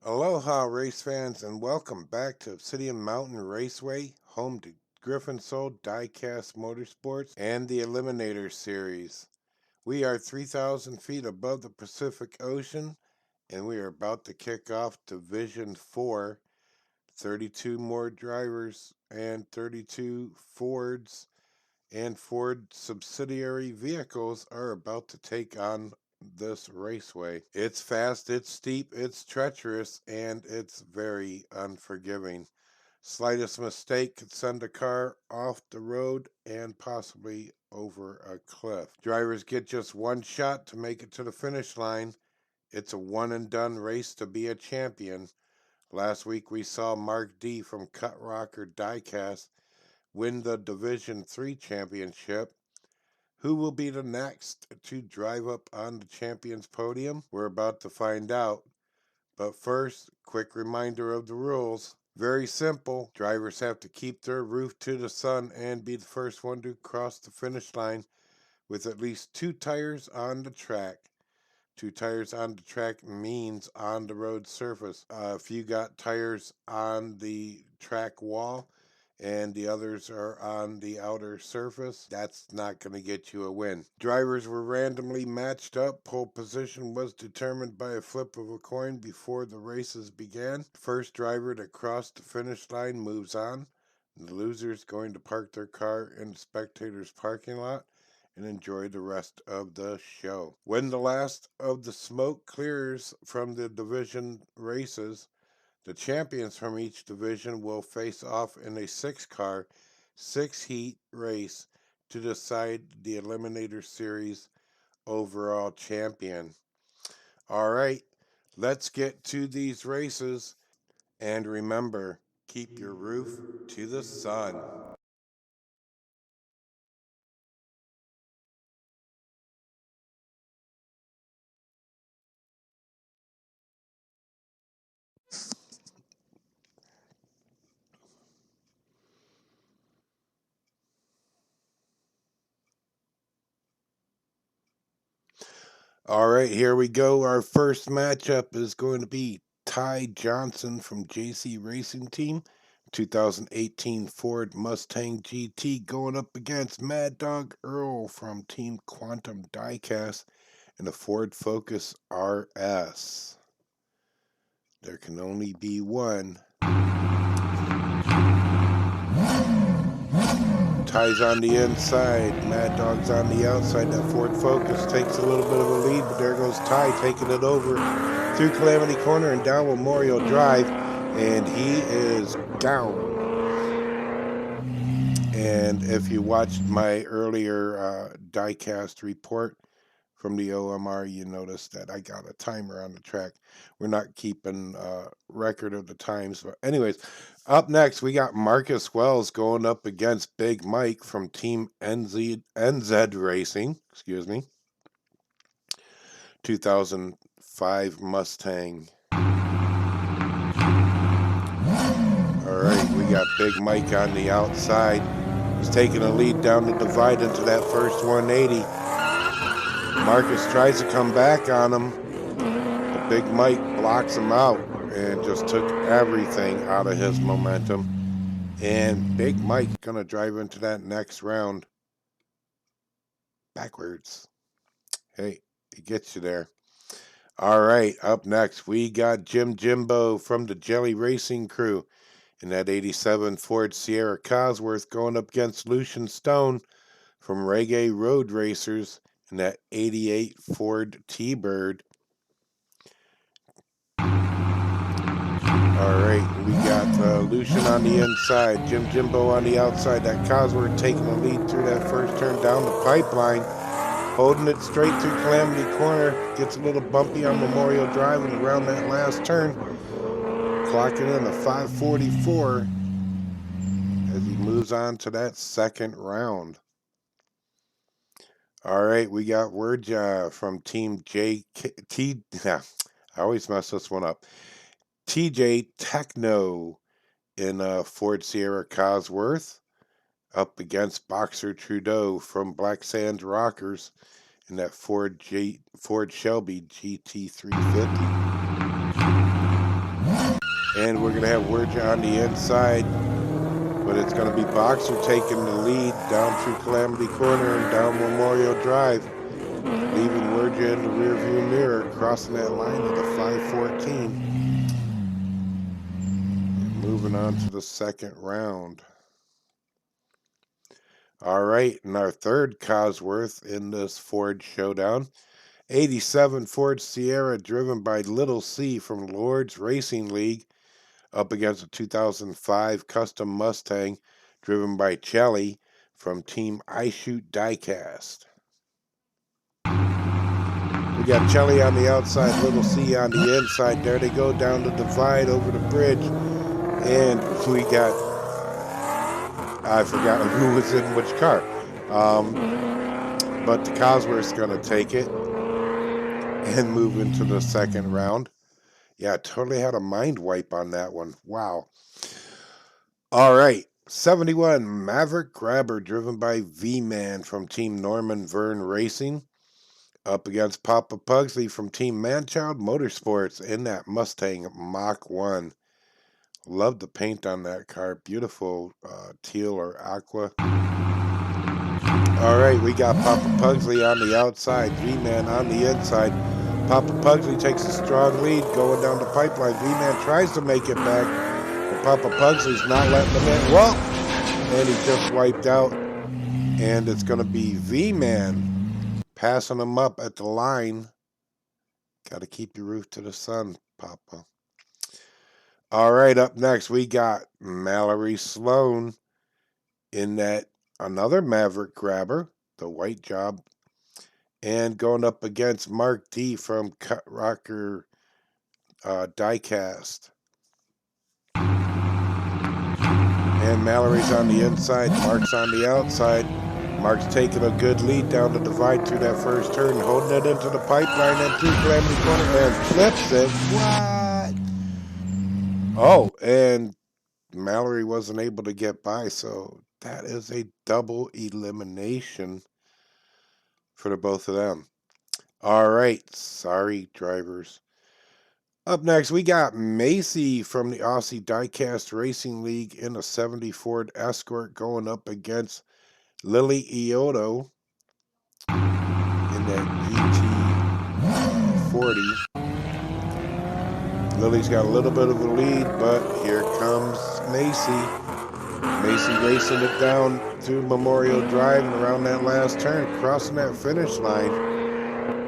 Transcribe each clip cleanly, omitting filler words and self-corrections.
Aloha race fans and welcome back to Obsidian Mountain Raceway, home to Griffin Sold, DIECAST Motorsports, and the Eliminator Series. We are 3,000 feet above the Pacific Ocean and we are about to kick off Division 4. 32 more drivers and 32 Fords and Ford subsidiary vehicles are about to take on this raceway. It's fast, it's steep, it's treacherous, and it's very unforgiving. Slightest mistake could send a car off the road and possibly over a cliff. Drivers get just one shot to make it to the finish line. It's a one and done race to be a champion. Last week we saw Mark D from Cut Rocker Diecast win the Division 3 championship. Who will be the next to drive up on the champion's podium? We're about to find out. But first, quick reminder of the rules. Very simple. Drivers have to keep their roof to the sun and be the first one to cross the finish line with at least 2 tires on the track. 2 tires on the track means on the road surface. If you got tires on the track wall and the others are on the outer surface, that's not going to get you a win. Drivers were randomly matched up. Pole position was determined by a flip of a coin before the races began. First driver to cross the finish line moves on. The loser is going to park their car in the spectators' parking lot and enjoy the rest of the show. When the last of the smoke clears from the division races, the champions from each division will face off in a 6-car, 6-heat race to decide the Eliminator Series overall champion. All right, let's get to these races. And remember, keep your roof to the sun. All right, here we go. Our first matchup is going to be Ty Johnson from JC Racing Team, 2018 Ford Mustang GT, going up against Mad Dog Earl from Team Quantum Diecast in a Ford Focus RS. There can only be one. Ty's on the inside, Mad Dog's on the outside. That Ford Focus takes a little bit of a lead, but there goes Ty taking it over through Calamity Corner and down Memorial Drive, and he is down. And if you watched my earlier diecast report from the OMR, you noticed that I got a timer on the track. We're not keeping record of the times, but anyways, up next we got Marcus Wells going up against Big Mike from Team NZ Racing, 2005 Mustang. All right, we got Big Mike on the outside. He's taking a lead down the divide into that first 180. Marcus tries to come back on him, but Big Mike blocks him out and just took everything out of his momentum. And Big Mike's going to drive into that next round backwards. Hey, he gets you there. All right, up next, we got Jimbo from the Jelly Racing crew in that 87 Ford Sierra Cosworth going up against Lucian Stone from Reggae Road Racers in that 88 Ford T-Bird. All right, we got Lucian on the inside, Jimbo on the outside. That Cosworth taking the lead through that first turn down the pipeline, holding it straight through Calamity Corner. Gets a little bumpy on Memorial Drive and around that last turn, clocking in a 5:44 as he moves on to that second round. All right, we got Wordja from Team JKT. I always mess this one up. TJ Techno in Ford Sierra Cosworth up against Boxer Trudeau from Black Sands Rockers in that Ford Shelby GT350. And we're going to have Werja on the inside, but it's going to be Boxer taking the lead down through Calamity Corner and down Memorial Drive, leaving Werja in the rearview mirror, crossing that line at a 5:14. And moving on to the second round. All right, and our third Cosworth in this Ford showdown, 87 Ford Sierra, driven by Little C from Lord's Racing League, up against a 2005 Custom Mustang, driven by Chelly from Team I Shoot DIECAST. We got Chelly on the outside, Little C on the inside. There they go down the divide over the bridge, and we got, I forgot who was in which car. But the Cosworth's going to take it and move into the second round. Yeah, totally had a mind wipe on that one. Wow. All right. 71 Maverick Grabber, driven by V-Man from Team Norman Verne Racing, up against Papa Pugsley from Team Manchild Motorsports in that Mustang Mach 1. Love the paint on that car. Beautiful teal or aqua. All right, we got Papa Pugsley on the outside, V-Man on the inside. Papa Pugsley takes a strong lead going down the pipeline. V-Man tries to make it back, but Papa Pugsley's not letting him in. Whoa! And he just wiped out. And it's going to be V-Man passing him up at the line. Got to keep your roof to the sun, Papa. All right, up next, we got Mallory Sloan in that another Maverick Grabber, the white job, and going up against Mark D from Cut Rocker DIECAST. And Mallory's on the inside, Mark's on the outside. Mark's taking a good lead down the divide through that first turn, holding it into the pipeline and through Calamity Corner and flips it. What? Oh, and Mallory wasn't able to get by, so that is a double elimination for the both of them. All right, sorry, drivers. Up next, we got Macy from the Aussie DIECAST Racing League in a 70 Ford Escort going up against Lily Ioto in that GT40. Lily's got a little bit of a lead, but here comes Macy. Macy racing it down through Memorial Drive and around that last turn, crossing that finish line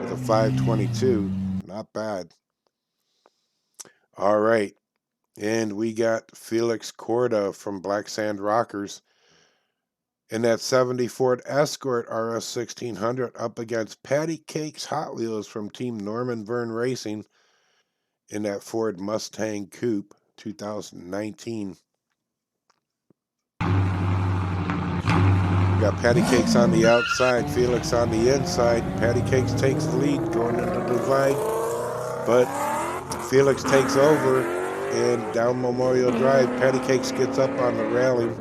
with a 5:22. Not bad. All right. And we got Felix Corda from Black Sand Rockers in that 70 Ford Escort RS 1600 up against Patty Cakes Hot Wheels from Team Norman Verne Racing in that Ford Mustang Coupe 2019. We got Patty Cakes on the outside, Felix on the inside. Patty Cakes takes the lead going into the divide, but Felix takes over, and down Memorial Drive, Patty Cakes gets up on the railing,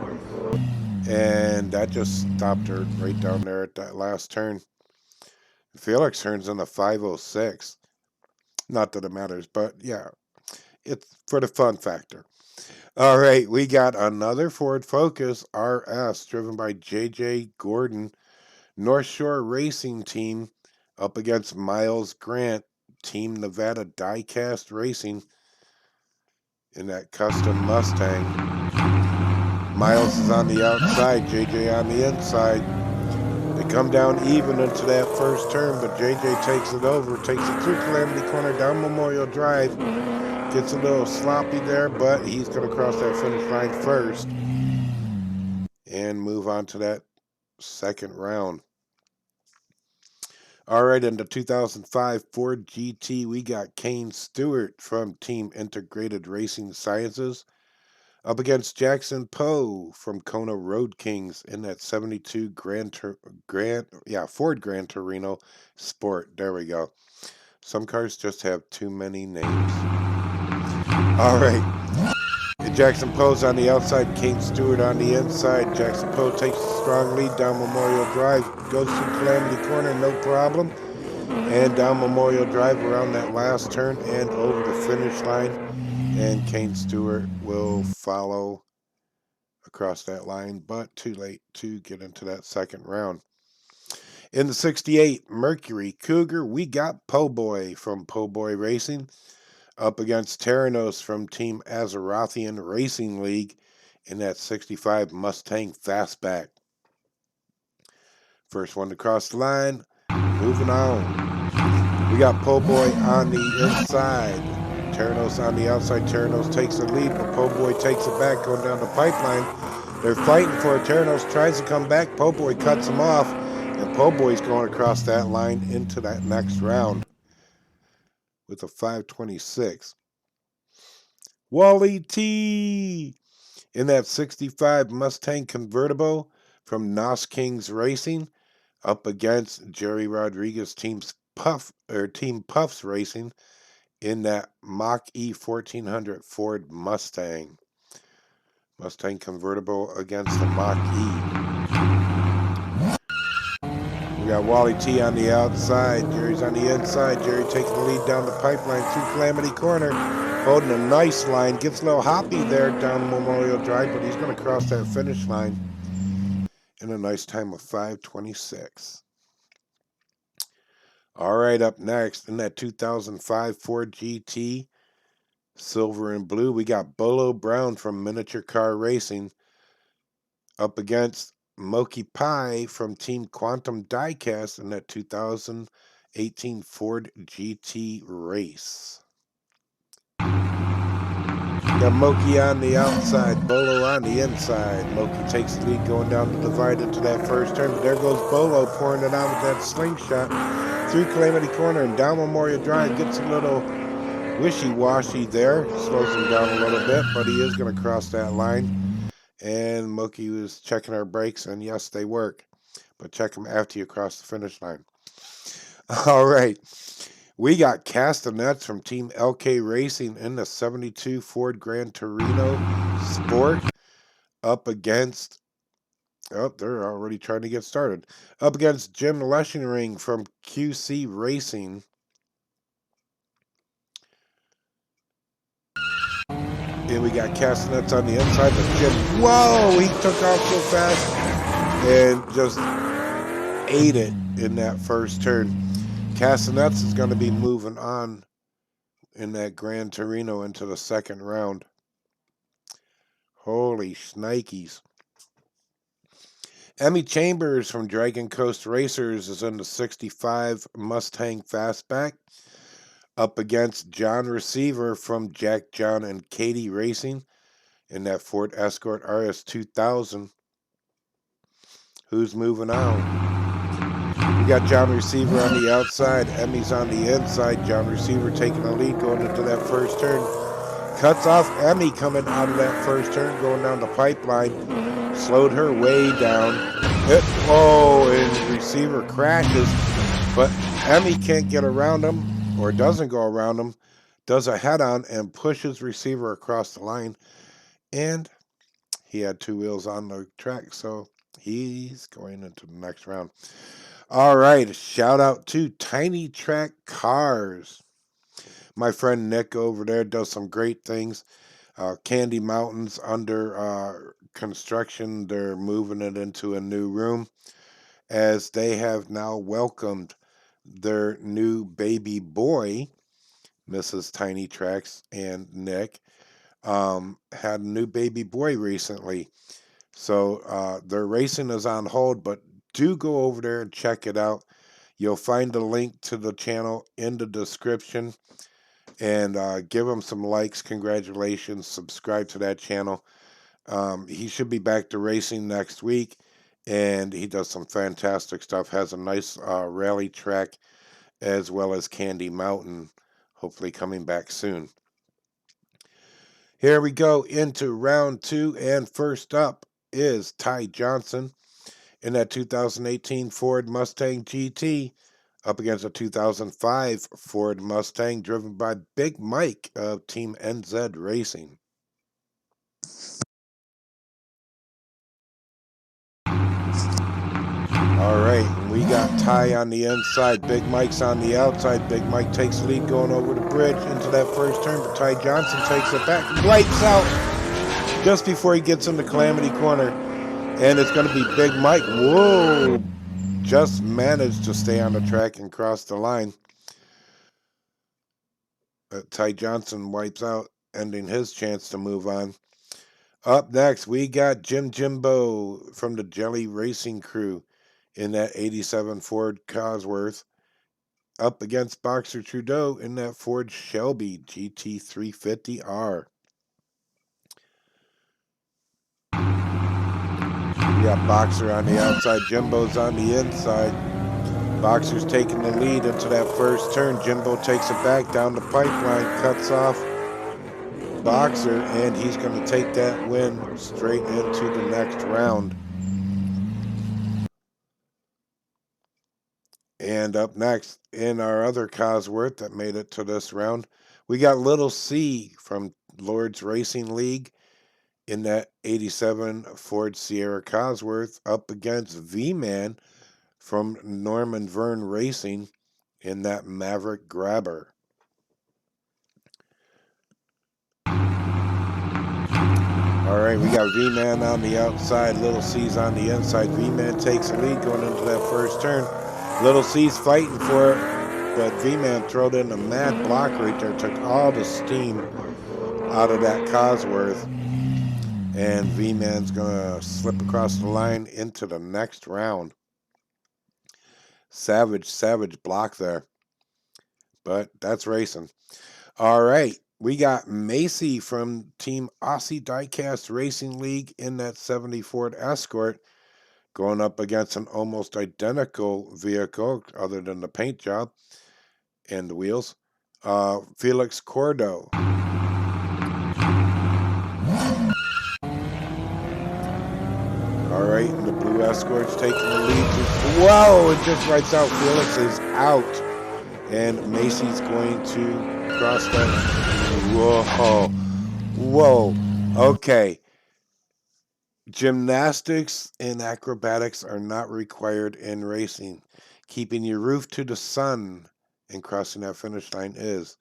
and that just stopped her right down there at that last turn. Felix turns in a 5:06. Not that it matters, but yeah, it's for the fun factor. All right, we got another Ford Focus RS driven by J.J. Gordon, North Shore Racing Team, up against Miles Grant, Team Nevada DIECAST Racing in that custom Mustang. Miles is on the outside, J.J. on the inside. They come down even into that first turn, but J.J. takes it over, takes it through Calamity Corner, down Memorial Drive. Gets a little sloppy there, but he's going to cross that finish line first and move on to that second round. All right, in the 2005 Ford GT, we got Kane Stewart from Team Integrated Racing Sciences up against Jackson Poe from Kona Road Kings in that 72 Ford Gran Torino Sport. There we go. Some cars just have too many names. All right. Jackson Poe's on the outside, Kane Stewart on the inside. Jackson Poe takes a strong lead down Memorial Drive, goes through Calamity Corner, no problem, and down Memorial Drive around that last turn and over the finish line. and Kane Stewart will follow across that line, but too late to get into that second round. In the 68 Mercury Cougar, we got Po Boy from Po Boy Racing up against Terranos from Team Azerothian Racing League in that 65 Mustang Fastback. First one to cross the line. Moving on. We got Po Boy on the inside. Terranos on the outside. Terranos takes the lead, but Po Boy takes it back going down the pipeline. They're fighting for it. Terranos tries to come back. Po Boy cuts him off, and Po Boy's going across that line into that next round with a 526. Wally T in that 65 Mustang convertible from Nos Kings Racing up against Jerry Rodriguez Team Puffs Racing in that Mach E 1400 Ford Mustang. Mustang convertible against the Mach E. We got Wally T on the outside. Jerry's on the inside. Jerry taking the lead down the pipeline through Calamity Corner. Holding a nice line. Gets a little hoppy there down Memorial Drive, but he's going to cross that finish line in a nice time of 5:26. All right, up next in that 2005 Ford GT, silver and blue, we got Bolo Brown from Miniature Car Racing up against Moki Pai from Team Quantum Diecast in that 2018 Ford GT race. Got Moki on the outside, Bolo on the inside. Moki takes the lead going down the divide into that first turn, but there goes Bolo pouring it on with that slingshot through Calamity Corner and down Memorial Drive. Gets a little wishy-washy there, slows him down a little bit, but he is going to cross that line. And Moki was checking our brakes, and yes, they work, but check them after you cross the finish line. All right. We got Castanets from Team LK Racing in the 72 Ford Gran Torino Sport up against, oh, they're already trying to get started, up against Jim Leschenring from QC Racing. And we got Castanets on the inside, but Jim, whoa, he took off so fast and just ate it in that first turn. Castanets is going to be moving on in that Gran Torino into the second round. Holy shnikes. Emmy Chambers from Dragon Coast Racers is in the 65 Mustang Fastback up against John Receiver from Jack, John, and Katie Racing in that Ford Escort RS 2000. Who's moving on? We got John Receiver on the outside. Emmy's on the inside. John Receiver taking the lead going into that first turn. Cuts off Emmy coming out of that first turn, going down the pipeline. Slowed her way down. And Receiver crashes. But Emmy can't get around him, or doesn't go around him. Does a head-on and pushes Receiver across the line. And he had two wheels on the track, so he's going into the next round. All right, shout out to Tiny Track Cars. My friend Nick over there does some great things. Candy Mountain's under construction. They're moving it into a new room as they have now welcomed their new baby boy, Mrs. Tiny Tracks and Nick. Had a new baby boy recently. So their racing is on hold, but do go over there and check it out. You'll find the link to the channel in the description. And give him some likes. Congratulations. Subscribe to that channel. He should be back to racing next week. And he does some fantastic stuff. Has a nice rally track as well as Candy Mountain. Hopefully coming back soon. Here we go into round two. And first up is Ty Johnson in that 2018 Ford Mustang GT up against a 2005 Ford Mustang driven by Big Mike of Team NZ Racing. All right, and we got Ty on the inside. Big Mike's on the outside. Big Mike takes the lead going over the bridge into that first turn, but Ty Johnson takes it back and wipes out just before he gets into Calamity Corner. And it's going to be Big Mike. Whoa! Just managed to stay on the track and cross the line. Ty Johnson wipes out, ending his chance to move on. Up next, we got Jimbo from the Jelly Racing crew in that 87 Ford Cosworth, up against Boxer Trudeau in that Ford Shelby GT350R. We got Boxer on the outside, Jimbo's on the inside. Boxer's taking the lead into that first turn. Jimbo takes it back down the pipeline, cuts off Boxer, and he's going to take that win straight into the next round. And up next, in our other Cosworth that made it to this round, we got Little C from Lord's Racing League in that 87 Ford Sierra Cosworth, up against V-Man from Norman Verne Racing in that Maverick Grabber. All right, we got V-Man on the outside, Little C's on the inside. V-Man takes the lead going into that first turn. Little C's fighting for it, but V-Man threw in a mad block right there, took all the steam out of that Cosworth, and V-Man's gonna slip across the line into the next round. Savage block there, but that's racing. All right, we got Macy from Team Aussie Diecast Racing League in that 70 Ford Escort, going up against an almost identical vehicle other than the paint job and the wheels, Felix Cordo. All right, and the blue Escort's taking the lead. Whoa, it just writes out. Felix is out, and Macy's going to cross that. Whoa, okay. Gymnastics and acrobatics are not required in racing. Keeping your roof to the sun and crossing that finish line is.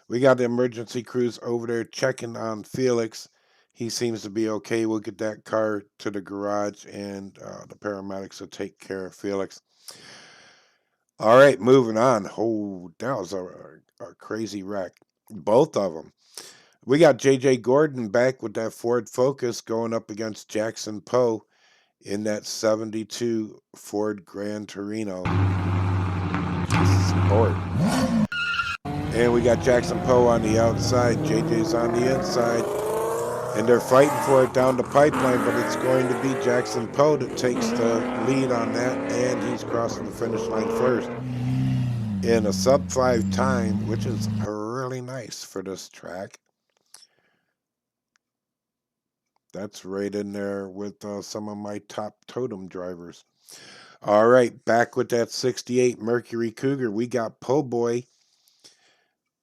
We got the emergency crews over there checking on Felix. He seems to be okay. We'll get that car to the garage, and the paramedics will take care of Felix. All right, moving on. Oh, that was a crazy wreck. Both of them. We got J.J. Gordon back with that Ford Focus going up against Jackson Poe in that 72 Ford Gran Torino Sport. And we got Jackson Poe on the outside, JJ's on the inside, and they're fighting for it down the pipeline, but it's going to be Jackson Poe that takes the lead on that, and he's crossing the finish line first in a sub-5 time, which is really nice for this track. That's right in there with some of my top totem drivers. All right, back with that 68 Mercury Cougar. We got Po Boy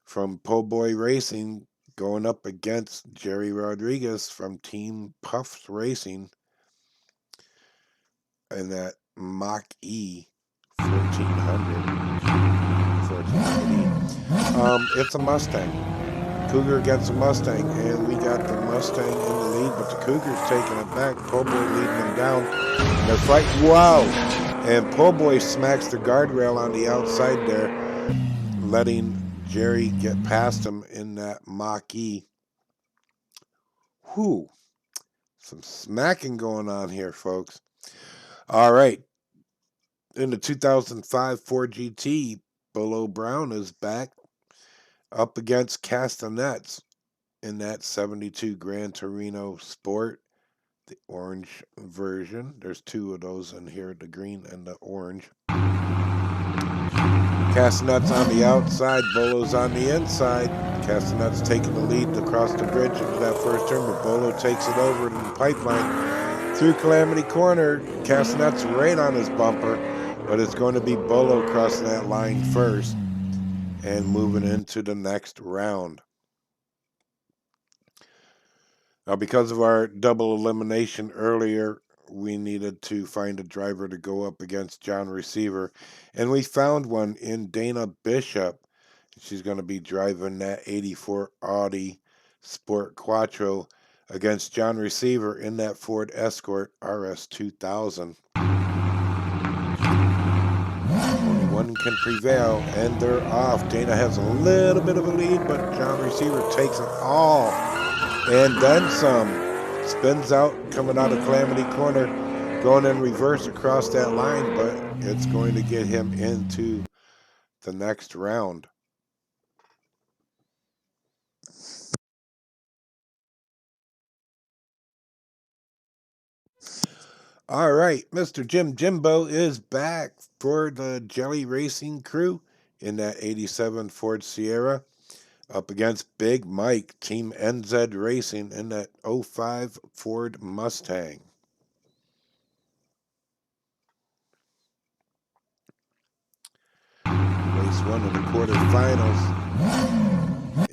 from Po Boy Racing going up against Jerry Rodriguez from Team Puffs Racing in that Mach-E 1480. It's a Mustang. Cougar against a Mustang, and we got the Mustang in the lead, but the Cougar's taking it back. Po Boy leading them down. They're fighting. Wow! And Po Boy smacks the guardrail on the outside there, letting Jerry get past him in that Mach-E. Whew. Some smacking going on here, folks. All right. In the 2005 Ford GT, Bolo Brown is back up against Castanets in that 72 Gran Torino Sport, the orange version. There's two of those in here, the green and the orange. Castanets on the outside, Bolo's on the inside. Castanets taking the lead across the bridge into that first turn, but Bolo takes it over to the pipeline through Calamity Corner. Castanets right on his bumper, but it's going to be Bolo crossing that line first and moving into the next round. Now, because of our double elimination earlier, we needed to find a driver to go up against John Receiver, and we found one in Dana Bishop. She's going to be driving that 84 Audi Sport Quattro against John Receiver in that Ford Escort RS 2000. Only one can prevail, and they're off. Dana has a little bit of a lead, but John Receiver takes it all and then some. Spins out, coming out of Calamity Corner, going in reverse across that line, but it's going to get him into the next round. All right, Mr. Jimbo is back for the Jelly Racing crew in that 87 Ford Sierra, up against Big Mike, Team NZ Racing in that 05 Ford Mustang. Race 1 of the quarterfinals.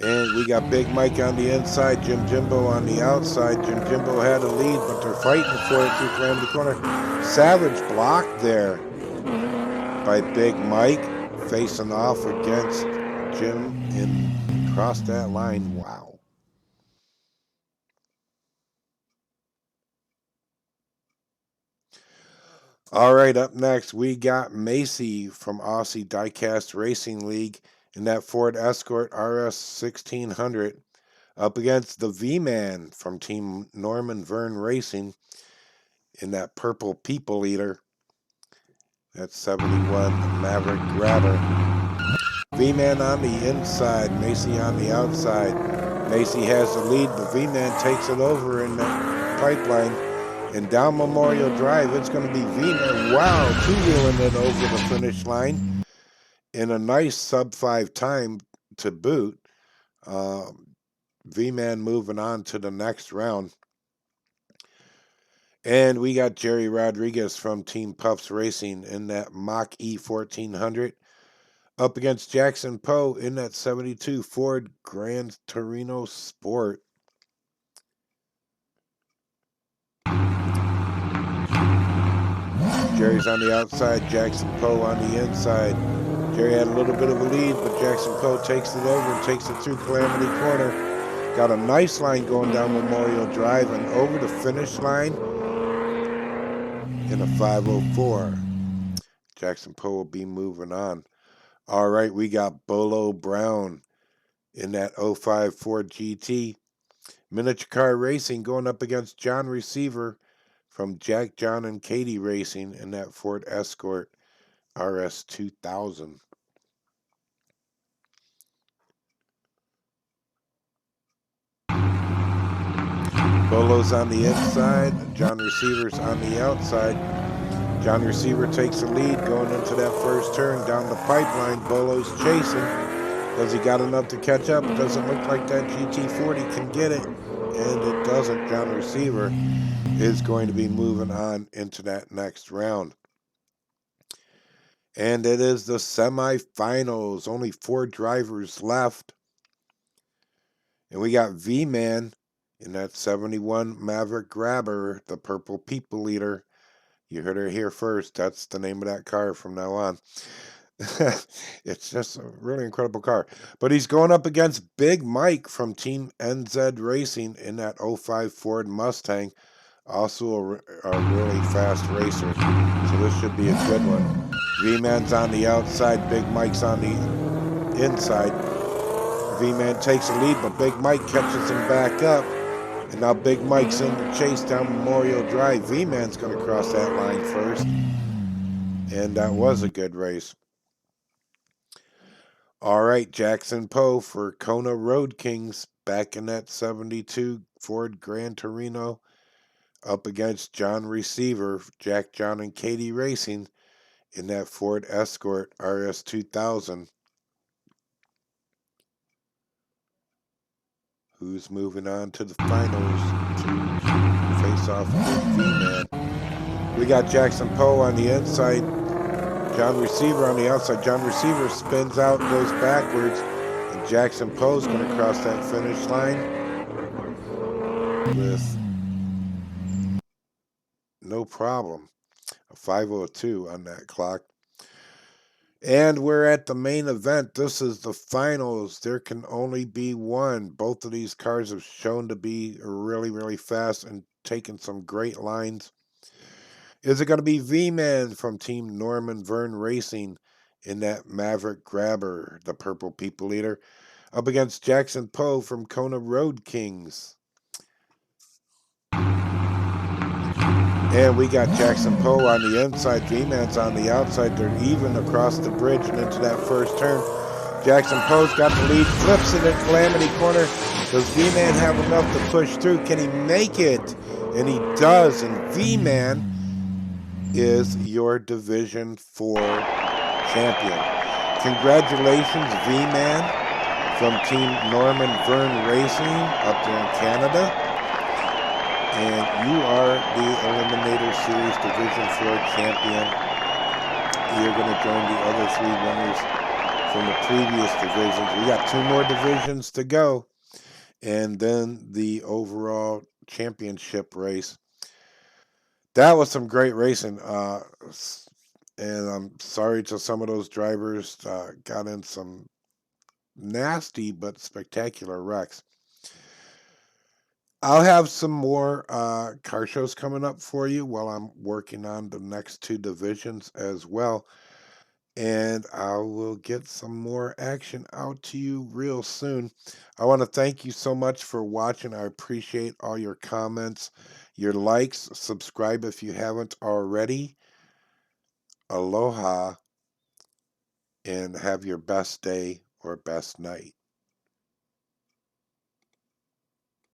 And we got Big Mike on the inside, Jimbo on the outside. Jimbo had a lead, but they're fighting for it through Calamity Corner. Savage blocked there by Big Mike, facing off against Jim and across that line. Wow. All right, up next, we got Macy from Aussie DIECAST Racing League in that Ford Escort RS 1600 up against the V-Man from Team Norman Verne Racing in that purple People Eater. That's 71 Maverick Grabber. V-Man on the inside, Macy on the outside. Macy has the lead, but V-Man takes it over in that pipeline. And down Memorial Drive, it's going to be V-Man. Wow, two-wheeling it over the finish line in a nice sub-5 time to boot. V-Man moving on to the next round. And we got Jerry Rodriguez from Team Puffs Racing in that Mach E 1400 up against Jackson Poe in that 72 Ford Gran Torino Sport. Jerry's on the outside, Jackson Poe on the inside. Jerry had a little bit of a lead, but Jackson Poe takes it over and takes it through Calamity Corner. Got a nice line going down Memorial Drive and over the finish line in a 504. Jackson Poe will be moving on. All right, we got Bolo Brown in that 05 Ford GT. Miniature Car Racing going up against John Receiver from Jack, John, and Katie Racing in that Ford Escort RS 2000. Bolo's on the inside, John Receiver's on the outside. John Receiver takes the lead going into that first turn down the pipeline. Bolo's chasing. Does he got enough to catch up? It doesn't look like that GT40 can get it, and it doesn't. John Receiver is going to be moving on into that next round. And it is the semifinals. Only 4 drivers left. And we got V-Man in that 71 Maverick Grabber, the purple People Eater. You heard her here first. That's the name of that car from now on. It's just a really incredible car. But he's going up against Big Mike from Team NZ Racing in that 05 Ford Mustang. Also a really fast racer. So this should be a good one. V-Man's on the outside. Big Mike's on the inside. V-Man takes the lead, but Big Mike catches him back up. And now Big Mike's in the chase down Memorial Drive. V-Man's going to cross that line first. And that was a good race. All right, Jackson Poe for Kona Road Kings back in that 72 Ford Gran Torino up against John Receiver, Jack, John, and Katie Racing in that Ford Escort RS 2000. Who's moving on to the finals to face off with V-Man. We got Jackson Poe on the inside, John Receiver on the outside. John Receiver spins out, goes backwards, and Jackson Poe's going to cross that finish line with no problem. A 5:02 on that clock. And we're at the main event. This is the finals. There can only be one. Both of these cars have shown to be really, really fast and taken some great lines. Is it going to be V-Man from Team Norman Vern Racing in that Maverick Grabber, the Purple People Eater, up against Jackson Poe from Kona Road Kings? And we got Jackson Poe on the inside, V-Man's on the outside. They're even across the bridge and into that first turn. Jackson Poe's got the lead, flips it at Calamity Corner. Does V-Man have enough to push through? Can he make it? And he does, and V-Man is your Division 4 champion. Congratulations, V-Man, from Team Norman Vern Racing up there in Canada. And you are the Eliminator Series Division 4 champion. You're going to join the other 3 winners from the previous divisions. We got 2 more divisions to go. And then the overall championship race. That was some great racing. And I'm sorry to some of those drivers got in some nasty but spectacular wrecks. I'll have some more car shows coming up for you while I'm working on the next 2 divisions as well. And I will get some more action out to you real soon. I want to thank you so much for watching. I appreciate all your comments, your likes. Subscribe if you haven't already. Aloha, and have your best day or best night.